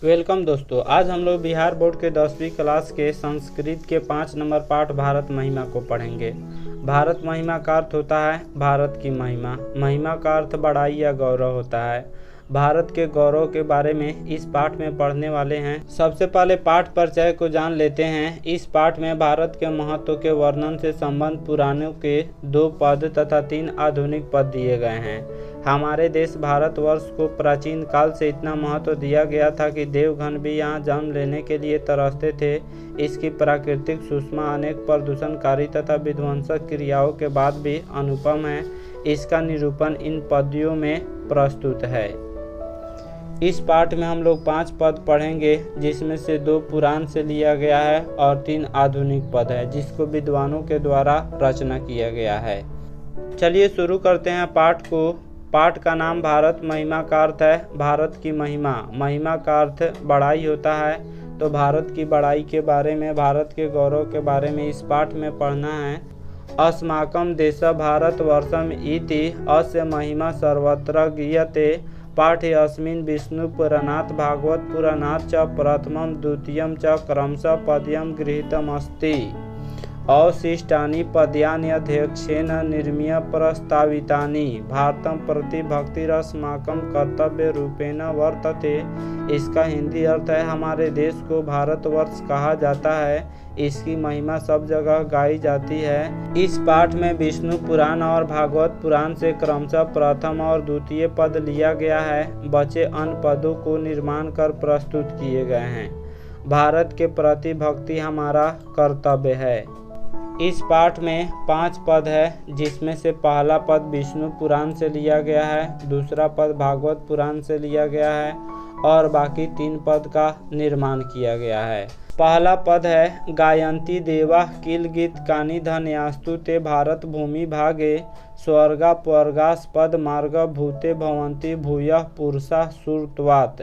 Welcome दोस्तों, आज हम लोग बिहार बोर्ड के 10वीं क्लास के संस्कृत के 5 नंबर पाठ भारत महिमा को पढ़ेंगे। भारत महिमा का अर्थ होता है भारत की महिमा। महिमा का अर्थ बड़ाई या गौरव होता है। भारत के गौरव के बारे में इस पाठ में पढ़ने वाले हैं। सबसे पहले पाठ परिचय को जान लेते हैं। इस पाठ में भारत के महत्व के वर्णन से संबंध पुराणों के 2 पद तथा 3 आधुनिक पद दिए गए हैं। हमारे देश भारतवर्ष को प्राचीन काल से इतना महत्व दिया गया था कि देवगण भी यहाँ जन्म लेने के लिए तरसते थे। इसकी प्राकृतिक सुषमा अनेक प्रदूषणकारी तथा विध्वंसक क्रियाओं के बाद भी अनुपम है। इसका निरूपण इन पद्यों में प्रस्तुत है। इस पाठ में हम लोग 5 पद पढ़ेंगे, जिसमें से 2 पुराण से लिया गया है और 3 आधुनिक पद है, जिसको विद्वानों के द्वारा रचना किया गया है। चलिए शुरू करते हैं पाठ को। पाठ का नाम भारत महिमा का अर्थ है भारत की महिमा। महिमा का अर्थ बड़ाई होता है, तो भारत की बड़ाई के बारे में, भारत के गौरव के बारे में इस पाठ में पढ़ना है। अस्माकं देश भारतवर्षम इति अस्य महिमा सर्वत्र गीयते। पाठे अस्मिन् विष्णु पुराणात् भागवत पुराणात् च प्रथमं द्वितीयं च क्रमशः पद्यं गृहीतमस्ति। अवशिष्टानि पद्यानि अध्यक्षेण निर्मीय प्रस्तावितानि। भारतं प्रति भक्तिरस्माकं कर्तव्य रूपेण वर्तते। इसका हिंदी अर्थ है हमारे देश को भारतवर्ष कहा जाता है। इसकी महिमा सब जगह गाई जाती है। इस पाठ में विष्णु पुराण और भागवत पुराण से क्रमशः प्रथम और द्वितीय पद लिया गया है। बचे अन्य पदों को निर्माण कर प्रस्तुत किए गए हैं। भारत के प्रति भक्ति हमारा कर्तव्य है। इस पाठ में 5 पद है, जिसमें से पहला पद विष्णु पुराण से लिया गया है, दूसरा पद भागवत पुराण से लिया गया है और बाकी 3 पद का निर्माण किया गया है। पहला पद है गायन्ति देवा किल गीत कानि धन्यास्तु ते भारत भूमि भागे। स्वर्गा स्वर्गास्पद मार्ग भूते भवन्ति भूयः पुरुषा सुरत्वात्।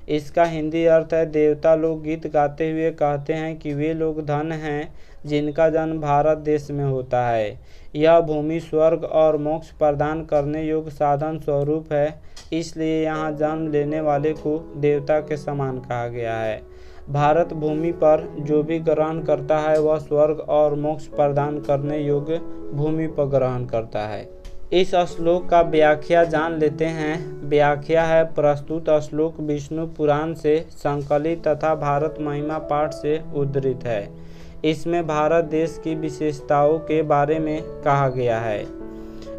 इसका हिंदी अर्थ है देवता लोग गीत गाते हुए कहते हैं कि वे लोग धन हैं जिनका जन्म भारत देश में होता है। यह भूमि स्वर्ग और मोक्ष प्रदान करने योग्य साधन स्वरूप है, इसलिए यहाँ जन्म लेने वाले को देवता के समान कहा गया है। भारत भूमि पर जो भी ग्रहण करता है वह स्वर्ग और मोक्ष प्रदान करने योग्य भूमि पर ग्रहण करता है। इस श्लोक का व्याख्या जान लेते हैं। व्याख्या है प्रस्तुत श्लोक विष्णु पुराण से संकलित तथा भारत महिमा पाठ से उद्धृत है। इसमें भारत देश की विशेषताओं के बारे में कहा गया है।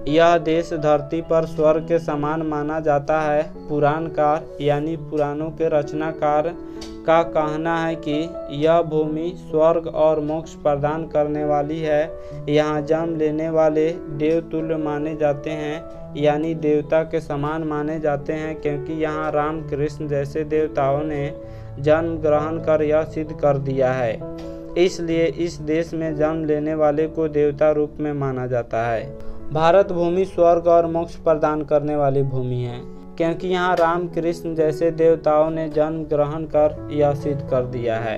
यह देश धरती पर स्वर्ग के समान माना जाता है। पुराणकार यानी पुराणों के रचनाकार का कहना है कि यह भूमि स्वर्ग और मोक्ष प्रदान करने वाली है। यहाँ जन्म लेने वाले देवतुल्य माने जाते हैं, यानी देवता के समान माने जाते हैं, क्योंकि यहाँ राम कृष्ण जैसे देवताओं ने जन्म ग्रहण कर यह सिद्ध कर दिया है। इसलिए इस देश में जन्म लेने वाले को देवता रूप में माना जाता है। भारत भूमि स्वर्ग और मोक्ष प्रदान करने वाली भूमि है, क्योंकि यहाँ राम कृष्ण जैसे देवताओं ने जन्म ग्रहण कर यह सिद्ध कर दिया है।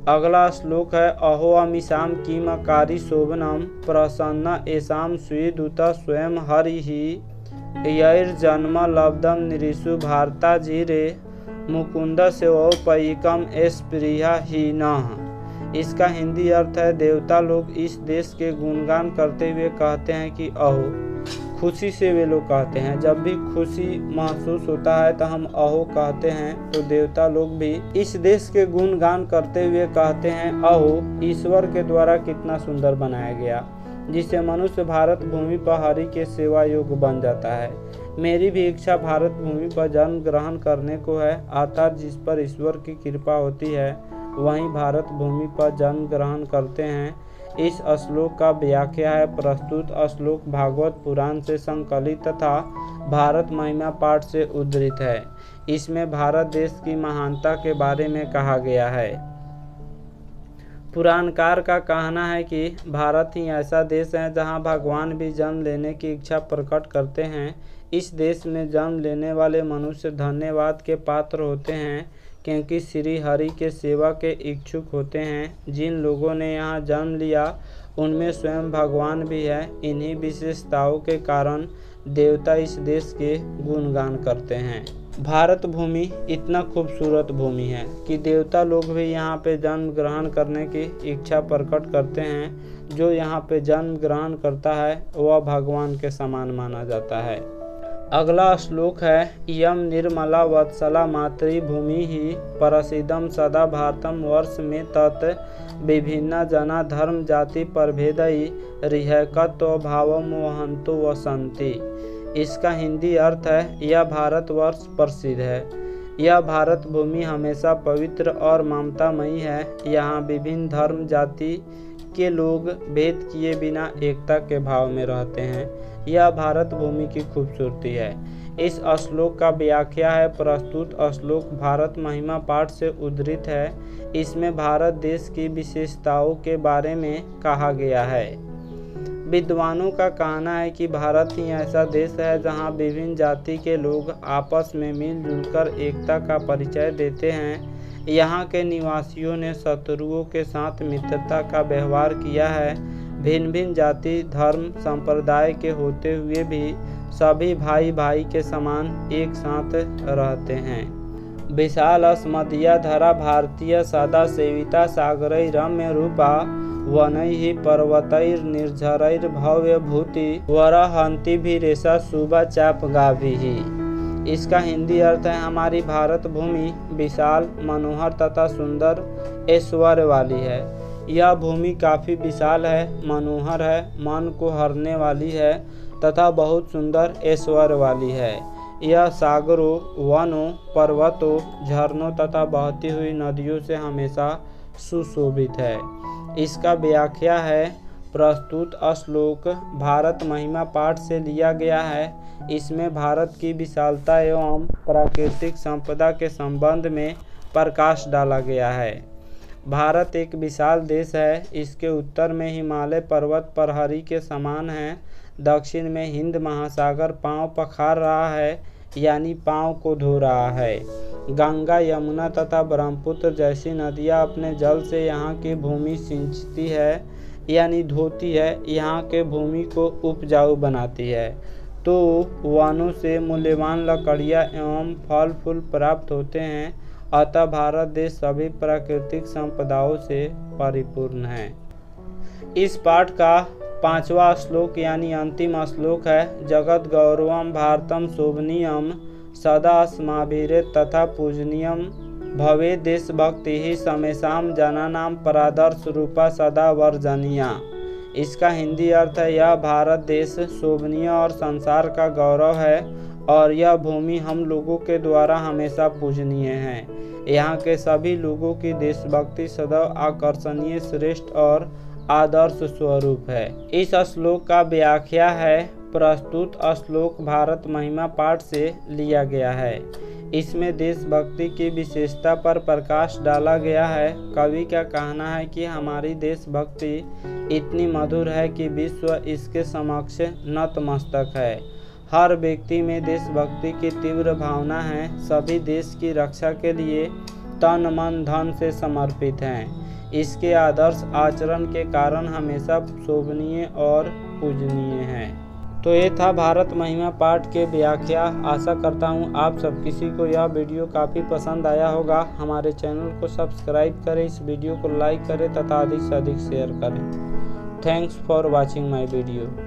अगला श्लोक है अहो अमीशाम किमकारी शोभनम प्रसन्न एसाम स्वीदूत स्वयं हरिः यैर्जन्म लब्धम निरीषु भारता जीरे मुकुंद सेवोपयिकम स्प्रिया ही नः। इसका हिंदी अर्थ है देवता लोग इस देश के गुणगान करते हुए कहते हैं कि अहो। खुशी से वे लोग कहते हैं, जब भी खुशी महसूस होता है तो हम अहो कहते हैं। तो देवता लोग भी इस देश के गुणगान करते हुए कहते हैं अहो, ईश्वर के द्वारा कितना सुंदर बनाया गया, जिससे मनुष्य भारत भूमि पर हरि के सेवा योग्य बन जाता है। मेरी भी इच्छा भारत भूमि पर जन्म ग्रहण करने को है, अर्थात जिस पर ईश्वर की कृपा होती है वहीं भारत भूमि पर जन्म ग्रहण करते हैं। इस श्लोक का व्याख्या है प्रस्तुत श्लोक भागवत पुराण से संकलित तथा भारत महिमा पाठ से उद्धृत है। इसमें भारत देश की महानता के बारे में कहा गया है। पुराणकार का कहना है कि भारत ही ऐसा देश है जहां भगवान भी जन्म लेने की इच्छा प्रकट करते हैं। इस देश में जन्म लेने वाले मनुष्य धन्यवाद के पात्र होते हैं, क्योंकि श्री हरि के सेवा के इच्छुक होते हैं। जिन लोगों ने यहाँ जन्म लिया उनमें स्वयं भगवान भी है। इन्हीं विशेषताओं के कारण देवता इस देश के गुणगान करते हैं। भारत भूमि इतना खूबसूरत भूमि है कि देवता लोग भी यहाँ पे जन्म ग्रहण करने की इच्छा प्रकट करते हैं। जो यहाँ पे जन्म ग्रहण करता है वह भगवान के समान माना जाता है। अगला श्लोक है यम निर्मला वत्सला मातृभूमि ही प्रसिद्धम सदा भारतम वर्ष में तत् विभिन्न जना धर्म जाति प्रभेदई रिहकत्व भावम वहंतो वसंती। इसका हिंदी अर्थ है यह भारतवर्ष प्रसिद्ध है। यह भारत भूमि हमेशा पवित्र और ममतामयी है। यहाँ विभिन्न धर्म जाति के लोग भेद किए बिना एकता के भाव में रहते हैं। यह भारत भूमि की खूबसूरती है। इस श्लोक का व्याख्या है। प्रस्तुत श्लोक भारत महिमा पाठ से उद्धृत है। इसमें भारत देश की विशेषताओं के बारे में कहा गया है। विद्वानों का कहना है कि भारत ही ऐसा देश है जहां विभिन्न जाति के लोग आपस में मिलजुल कर एकता का परिचय देते हैं। यहाँ के निवासियों ने शत्रुओं के साथ मित्रता का व्यवहार किया है। भिन्न भिन्न जाति धर्म संप्रदाय के होते हुए भी सभी भाई भाई के समान एक साथ रहते हैं। विशाल अस्मदीय धरा भारतीय सदा सेविता सागरई रम्य रूपा वनैः पर्वतैर्निर्झरैर् भव्य भूति वरहन्ति भी रेशा सुबह चाप गाभिः। इसका हिंदी अर्थ है हमारी भारत भूमि विशाल मनोहर तथा सुंदर ऐश्वर्य वाली है। यह भूमि काफ़ी विशाल है, मनोहर है, मन को हरने वाली है तथा बहुत सुंदर ऐश्वर्य वाली है। यह सागरों वनों पर्वतों झरनों तथा बहती हुई नदियों से हमेशा सुशोभित है। इसका व्याख्या है। प्रस्तुत श्लोक भारत महिमा पाठ से लिया गया है। इसमें भारत की विशालता एवं प्राकृतिक संपदा के संबंध में प्रकाश डाला गया है। भारत एक विशाल देश है। इसके उत्तर में हिमालय पर्वत प्रहरी के समान है। दक्षिण में हिंद महासागर पांव पखार रहा है, यानी पांव को धो रहा है। गंगा यमुना तथा ब्रह्मपुत्र जैसी नदियां अपने जल से यहाँ की भूमि सिंचती है, यानी धोती है, यहाँ के भूमि को उपजाऊ बनाती है। तो वनों से मूल्यवान लकड़ियाँ एवं फल फूल प्राप्त होते हैं। अतः भारत देश सभी प्राकृतिक संपदाओं से परिपूर्ण है। इस पाठ का 5वां श्लोक यानी अंतिम श्लोक है जगत गौरवम भारतम शोभनीयम सदा अस्माभिरे तथा पूजनीयम भवे देशभक्ति ही समेषाम जनानाम परादर्श रूपा सदा वर्जनीया। इसका हिंदी अर्थ है यह भारत देश शोभनीय और संसार का गौरव है और यह भूमि हम लोगों के द्वारा हमेशा पूजनीय है। यहाँ के सभी लोगों की देशभक्ति सदैव आकर्षणीय श्रेष्ठ और आदर्श स्वरूप है। इस श्लोक का व्याख्या है। प्रस्तुत श्लोक भारत महिमा पाठ से लिया गया है। इसमें देशभक्ति की विशेषता पर प्रकाश डाला गया है। कवि का कहना है कि हमारी देशभक्ति इतनी मधुर है कि विश्व इसके समक्ष नतमस्तक है। हर व्यक्ति में देशभक्ति की तीव्र भावना है। सभी देश की रक्षा के लिए तन मन धन से समर्पित हैं। इसके आदर्श आचरण के कारण हमेशा शोभनीय और पूजनीय हैं। तो ये था भारत महिमा पाठ के व्याख्या। आशा करता हूँ आप सब किसी को यह वीडियो काफ़ी पसंद आया होगा। हमारे चैनल को सब्सक्राइब करें, इस वीडियो को लाइक करें तथा अधिक से अधिक शेयर करें। Thanks for watching my video.